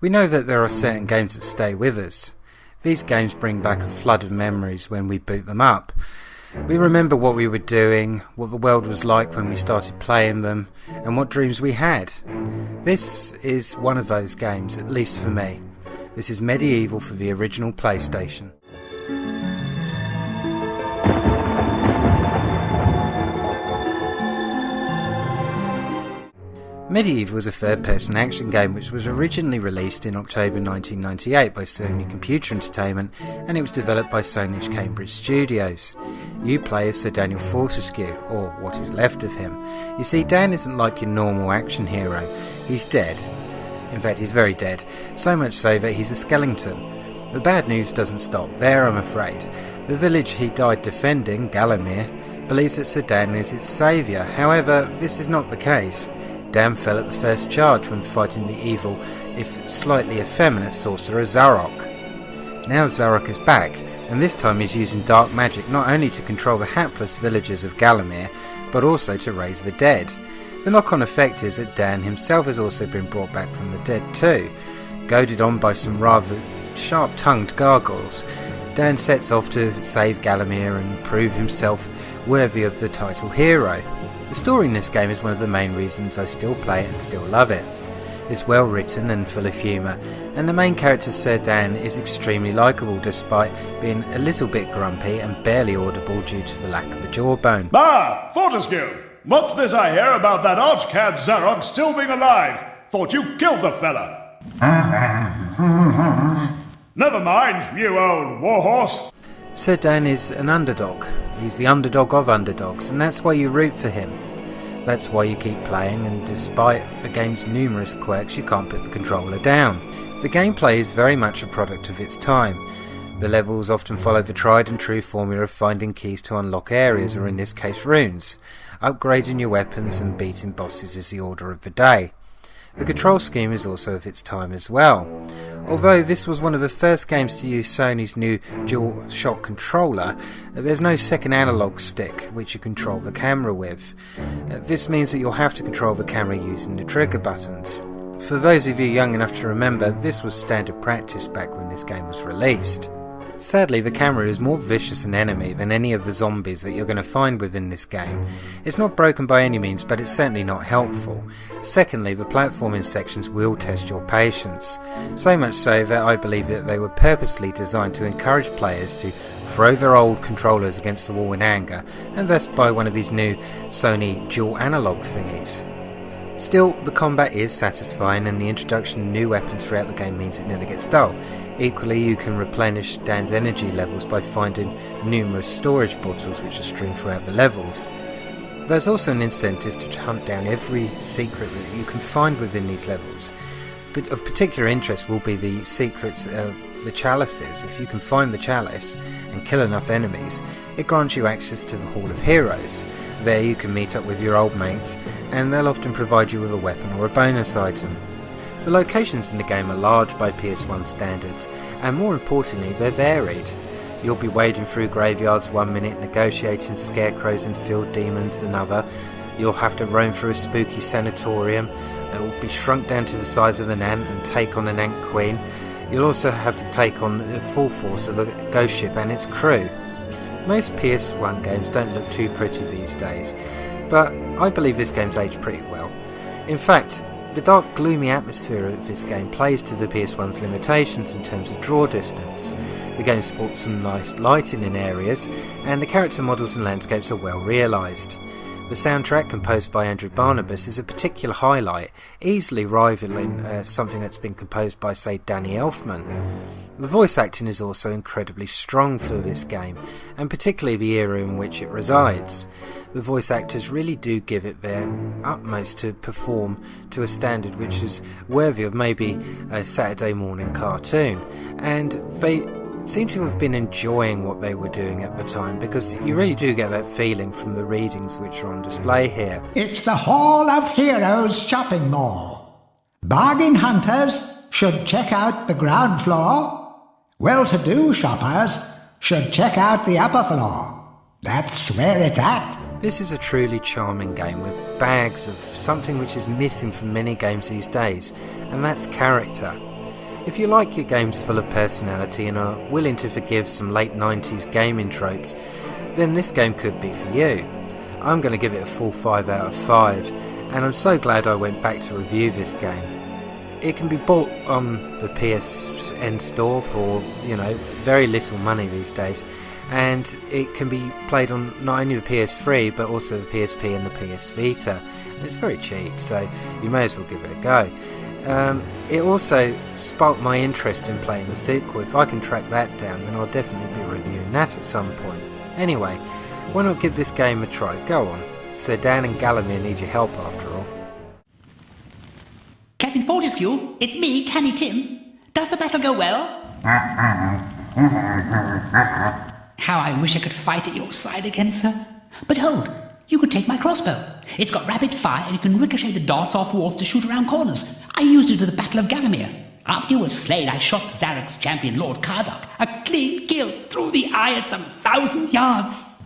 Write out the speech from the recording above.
We know that there are certain games that stay with us. These games bring back a flood of memories when we boot them up. We remember what we were doing, what the world was like when we started playing them, and what dreams we had. This is one of those games, at least for me. This is MediEvil for the original PlayStation. MediEvil was a third-person action game which was originally released in October 1998 by Sony Computer Entertainment, and it was developed by Sony Cambridge Studios. You play as Sir Daniel Fortesque, or what is left of him. You see, Dan isn't like your normal action hero. He's dead. In fact, he's very dead, so much so that he's a skeleton. The bad news doesn't stop there, I'm afraid. The village he died defending, Galamir, believes that Sir Dan is its saviour. However, this is not the case. Dan fell at the first charge when fighting the evil, if slightly effeminate sorcerer Zarok. Now Zarok is back, and this time he's using dark magic not only to control the hapless villagers of Galamir, but also to raise the dead. The knock-on effect is that Dan himself has also been brought back from the dead too. Goaded on by some rather sharp-tongued gargoyles, Dan sets off to save Galamir and prove himself worthy of the title hero. The story in this game is one of the main reasons I still play it and still love it. It's well written and full of humour, and the main character Sir Dan is extremely likeable despite being a little bit grumpy and barely audible due to the lack of a jawbone. Ah, Fortesque! What's this I hear about that archcad Zarok still being alive? Thought you killed the fella. Never mind, you old warhorse. Sir Dan is an underdog. He's the underdog of underdogs, and that's why you root for him. That's why you keep playing, and despite the game's numerous quirks, you can't put the controller down. The gameplay is very much a product of its time. The levels often follow the tried and true formula of finding keys to unlock areas, or in this case runes. Upgrading your weapons and beating bosses is the order of the day. The control scheme is also of its time as well. Although this was one of the first games to use Sony's new DualShock controller, there's no second analog stick which you control the camera with. This means that you'll have to control the camera using the trigger buttons. For those of you young enough to remember, this was standard practice back when this game was released. Sadly, the camera is more vicious an enemy than any of the zombies that you're going to find within this game. It's not broken by any means, but it's certainly not helpful. Secondly, the platforming sections will test your patience. So much so that I believe that they were purposely designed to encourage players to throw their old controllers against the wall in anger and thus buy one of these new Sony dual analog thingies. Still, the combat is satisfying, and the introduction of new weapons throughout the game means it never gets dull. Equally, you can replenish Dan's energy levels by finding numerous storage bottles which are strewn throughout the levels. There's also an incentive to hunt down every secret that you can find within these levels. But of particular interest will be the secrets of the chalices. If you can find the chalice and kill enough enemies, it grants you access to the Hall of Heroes. There you can meet up with your old mates, and they'll often provide you with a weapon or a bonus item. The locations in the game are large by PS1 standards, and more importantly, they're varied. You'll be wading through graveyards one minute, negotiating scarecrows and field demons another. You'll have to roam through a spooky sanatorium. It will be shrunk down to the size of an ant and take on an ant queen. You'll also have to take on the full force of the ghost ship and its crew. Most PS1 games don't look too pretty these days, but I believe this game's aged pretty well. In fact, the dark, gloomy atmosphere of this game plays to the PS1's limitations in terms of draw distance. The game sports some nice lighting in areas, and the character models and landscapes are well realised. The soundtrack, composed by Andrew Barnabas, is a particular highlight, easily rivaling something that's been composed by, say, Danny Elfman. The voice acting is also incredibly strong for this game, and particularly the era in which it resides. The voice actors really do give it their utmost to perform to a standard which is worthy of maybe a Saturday morning cartoon, and they seem to have been enjoying what they were doing at the time, because you really do get that feeling from the readings which are on display here. It's the Hall of Heroes shopping mall. Bargain hunters should check out the ground floor. Well-to-do shoppers should check out the upper floor. That's where it's at. This is a truly charming game with bags of something which is missing from many games these days, and that's character. If you like your games full of personality and are willing to forgive some late 90s gaming tropes, then this game could be for you. I'm going to give it a full 5 out of 5, and I'm so glad I went back to review this game. It can be bought on the PSN store for, very little money these days, and it can be played on not only the PS3 but also the PSP and the PS Vita. And it's very cheap, so you may as well give it a go. It also sparked my interest in playing the sequel. If I can track that down, then I'll definitely be reviewing that at some point. Anyway, why not give this game a try? Go on. Sir Dan and Galamir need your help after all. Captain Fortesque, it's me, Canny Tim. Does the battle go well? How I wish I could fight at your side again, sir. But hold, you could take my crossbow. It's got rapid fire and you can ricochet the darts off walls to shoot around corners. I used it at the Battle of Galamir. After you were slain, I shot Zarok's champion, Lord Kardok, a clean kill through the eye at some 1,000 yards.